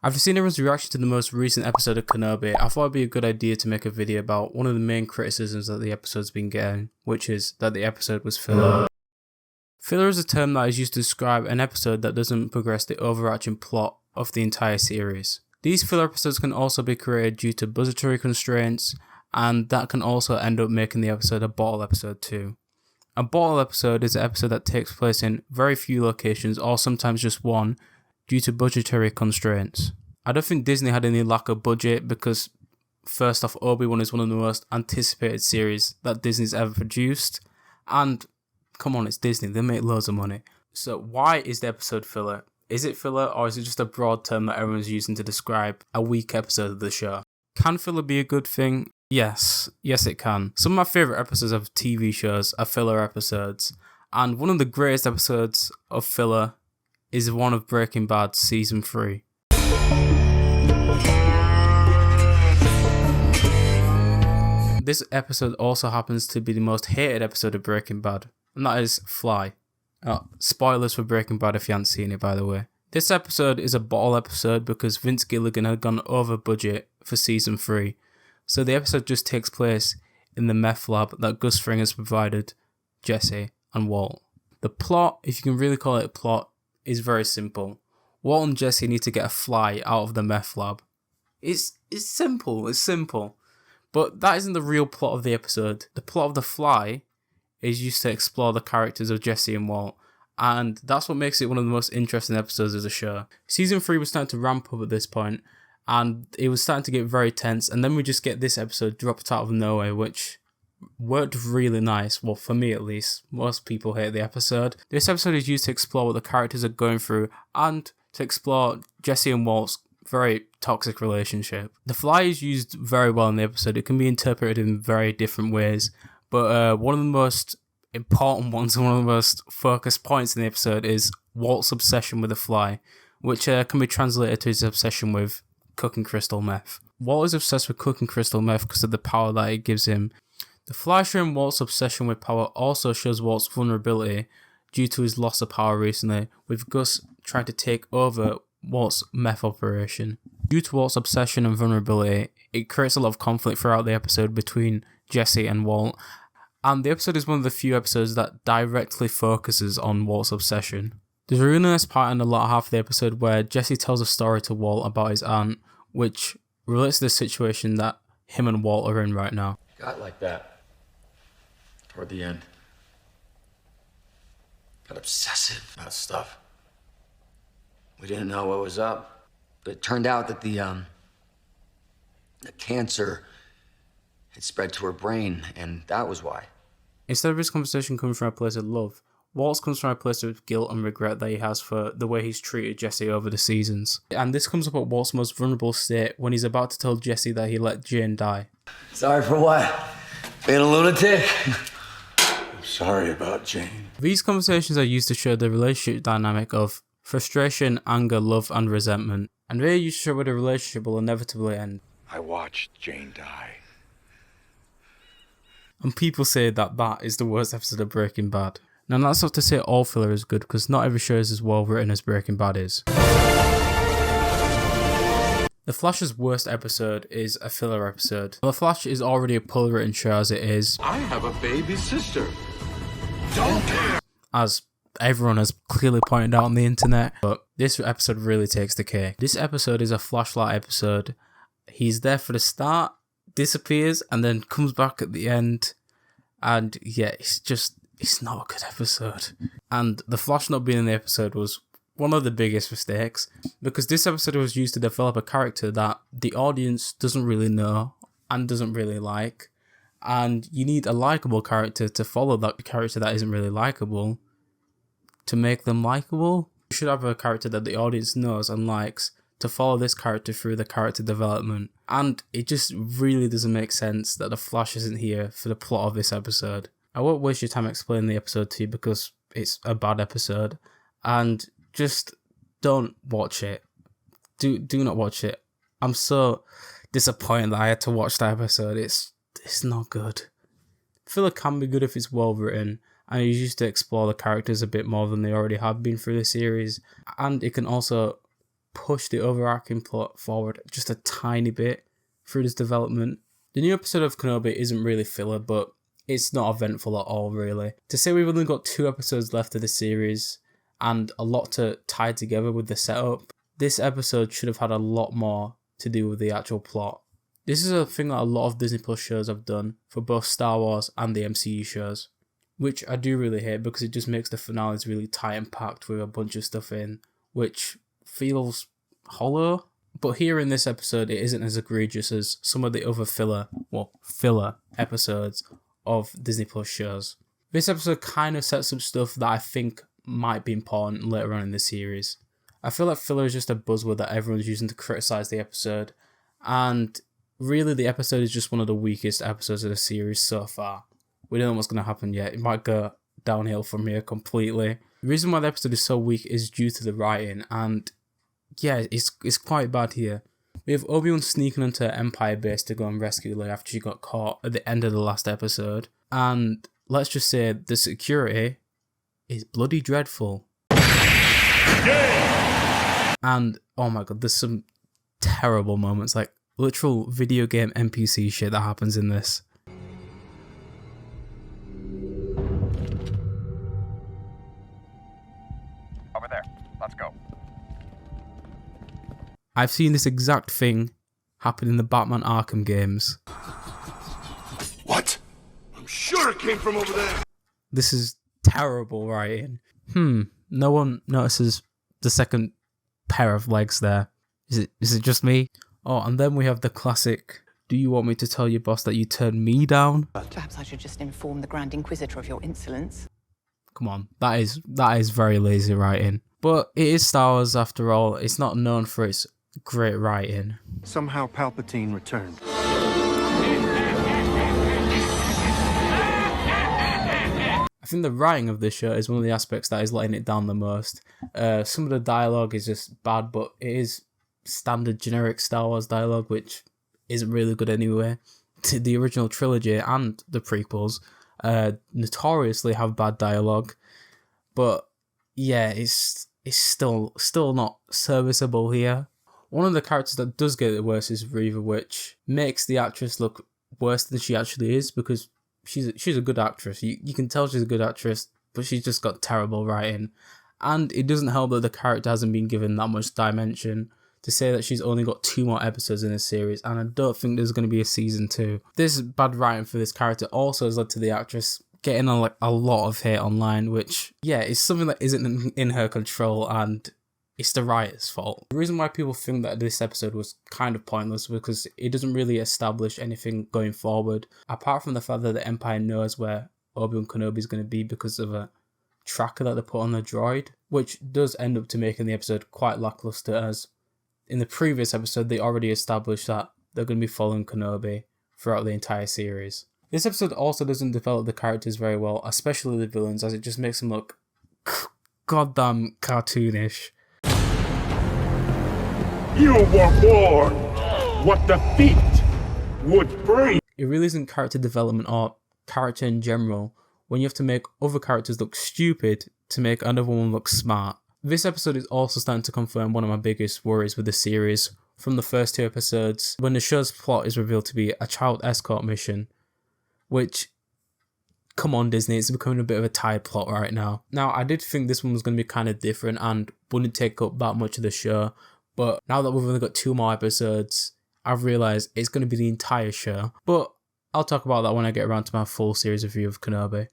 After seeing everyone's reaction to the most recent episode of Kenobi, I thought it'd be a good idea to make a video about one of the main criticisms that the episode's been getting, which is that the episode was filler. Filler is a term that is used to describe an episode that doesn't progress the overarching plot of the entire series. These filler episodes can also be created due to budgetary constraints, and that can also end up making the episode a bottle episode too. A bottle episode is an episode that takes place in very few locations, or sometimes just one, due to budgetary constraints. I don't think Disney had any lack of budget because, first off, Obi-Wan is one of the most anticipated series that Disney's ever produced, and come on, it's Disney, they make loads of money. So why is the episode filler? Is it filler, or is it just a broad term that everyone's using to describe a weak episode of the show? Can filler be a good thing? Yes it can. Some of my favourite episodes of TV shows are filler episodes, and one of the greatest episodes of filler is one of Breaking Bad Season 3. This episode also happens to be the most hated episode of Breaking Bad, and that is Fly. Spoilers for Breaking Bad if you haven't seen it, by the way. This episode is a bottle episode because Vince Gilligan had gone over budget for Season 3, so the episode just takes place in the meth lab that Gus Fring has provided Jesse and Walt. The plot, if you can really call it a plot, is very simple. Walt and Jesse need to get a fly out of the meth lab. It's simple. But that isn't the real plot of the episode. The plot of the fly is used to explore the characters of Jesse and Walt, and that's what makes it one of the most interesting episodes of the show. Season 3 was starting to ramp up at this point, and it was starting to get very tense, and then we just get this episode dropped out of nowhere, which worked really nice. Well, for me at least. Most people hate the episode. This episode is used to explore what the characters are going through and to explore Jesse and Walt's very toxic relationship. The fly is used very well in the episode. It can be interpreted in very different ways, but one of the most important ones and one of the most focused points in the episode is Walt's obsession with the fly, which can be translated to his obsession with cooking crystal meth. Walt is obsessed with cooking crystal meth because of the power that it gives him. The fly showing Walt's obsession with power also shows Walt's vulnerability due to his loss of power recently, with Gus trying to take over Walt's meth operation. Due to Walt's obsession and vulnerability, it creates a lot of conflict throughout the episode between Jesse and Walt, and the episode is one of the few episodes that directly focuses on Walt's obsession. There's a really nice part in the latter half of the episode where Jesse tells a story to Walt about his aunt, which relates to the situation that him and Walt are in right now. Got like that toward the end. Got obsessive about stuff. We didn't know what was up. But it turned out that the cancer had spread to her brain, and that was why. Instead of his conversation coming from a place of love, Walt's comes from a place of guilt and regret that he has for the way he's treated Jesse over the seasons. And this comes up at Walt's most vulnerable state when he's about to tell Jesse that he let Jane die. Sorry for what? Being a lunatic? I'm sorry about Jane. These conversations are used to show the relationship dynamic of frustration, anger, love, and resentment. And they are used to show where the relationship will inevitably end. I watched Jane die. And people say that that is the worst episode of Breaking Bad. Now that's not to say all filler is good, because not every show is as well written as Breaking Bad is. The Flash's worst episode is a filler episode. The Flash is already a poorly written show as it is. I have a baby sister. Don't care. As everyone has clearly pointed out on the internet, but this episode really takes the cake. This episode is a flashlight episode. He's there for the start, disappears, and then comes back at the end. And yeah, it's not a good episode. And the Flash not being in the episode was one of the biggest mistakes, because this episode was used to develop a character that the audience doesn't really know and doesn't really like. And you need a likable character to follow that character that isn't really likable to make them likable. You should have a character that the audience knows and likes to follow this character through the character development. And it just really doesn't make sense that the Flash isn't here for the plot of this episode. I won't waste your time explaining the episode to you because it's a bad episode. And just don't watch it. Do not watch it. I'm so disappointed that I had to watch that episode. It's not good. Filler can be good if it's well written, and it's used to explore the characters a bit more than they already have been through the series, and it can also push the overarching plot forward just a tiny bit through this development. The new episode of Kenobi isn't really filler, but it's not eventful at all, really. To say we've only got 2 episodes left of the series and a lot to tie together with the setup, this episode should have had a lot more to do with the actual plot. This is a thing that a lot of Disney Plus shows have done for both Star Wars and the MCU shows, which I do really hate because it just makes the finales really tight and packed with a bunch of stuff in, which feels hollow. But here in this episode, it isn't as egregious as some of the other filler episodes of Disney Plus shows. This episode kind of sets up stuff that I think might be important later on in the series. I feel like filler is just a buzzword that everyone's using to criticize the episode, and really the episode is just one of the weakest episodes of the series so far. We don't know what's going to happen yet. It might go downhill from here completely. The reason why the episode is so weak is due to the writing, and yeah, it's quite bad here. We have Obi-Wan sneaking into Empire base to go and rescue Leia after she got caught at the end of the last episode, and let's just say the security is bloody dreadful. Yeah! And oh my god, there's some terrible moments, like literal video game NPC shit that happens in this. Over there. Let's go. I've seen this exact thing happen in the Batman Arkham games. What? I'm sure it came from over there. This is terrible writing. No one notices the second pair of legs there. Is it just me? Oh, and then we have the classic, do you want me to tell your boss that you turned me down? Perhaps I should just inform the Grand Inquisitor of your insolence. Come on, that is very lazy writing. But it is Star Wars after all. It's not known for its great writing. Somehow Palpatine returned. I think the writing of this show is one of the aspects that is letting it down the most. Some of the dialogue is just bad, but it is standard generic Star Wars dialogue, which isn't really good anyway. The original trilogy and the prequels notoriously have bad dialogue, but yeah, it's still not serviceable here. One of the characters that does get it worse is Reva, which makes the actress look worse than she actually is, because she's a good actress. You can tell she's a good actress, but she's just got terrible writing. And it doesn't help that the character hasn't been given that much dimension. To say that she's only got 2 more episodes in this series, and I don't think there's going to be a season 2. This bad writing for this character also has led to the actress getting a lot of hate online, which, yeah, is something that isn't in her control, and it's the writer's fault. The reason why people think that this episode was kind of pointless was because it doesn't really establish anything going forward, apart from the fact that the Empire knows where Obi-Wan Kenobi is going to be because of a tracker that they put on the droid, which does end up to making the episode quite lackluster, as in the previous episode they already established that they're going to be following Kenobi throughout the entire series. This episode also doesn't develop the characters very well, especially the villains, as it just makes them look goddamn cartoonish. You were born what defeat would bring. It really isn't character development or character in general when you have to make other characters look stupid to make another one look smart. This episode is also starting to confirm one of my biggest worries with the series from the first 2 episodes, when the show's plot is revealed to be a child escort mission, which, come on Disney, it's becoming a bit of a tired plot right now. Now, I did think this one was going to be kind of different and wouldn't take up that much of the show, but now that we've only got 2 more episodes, I've realised it's going to be the entire show. But I'll talk about that when I get around to my full series review of Kenobi.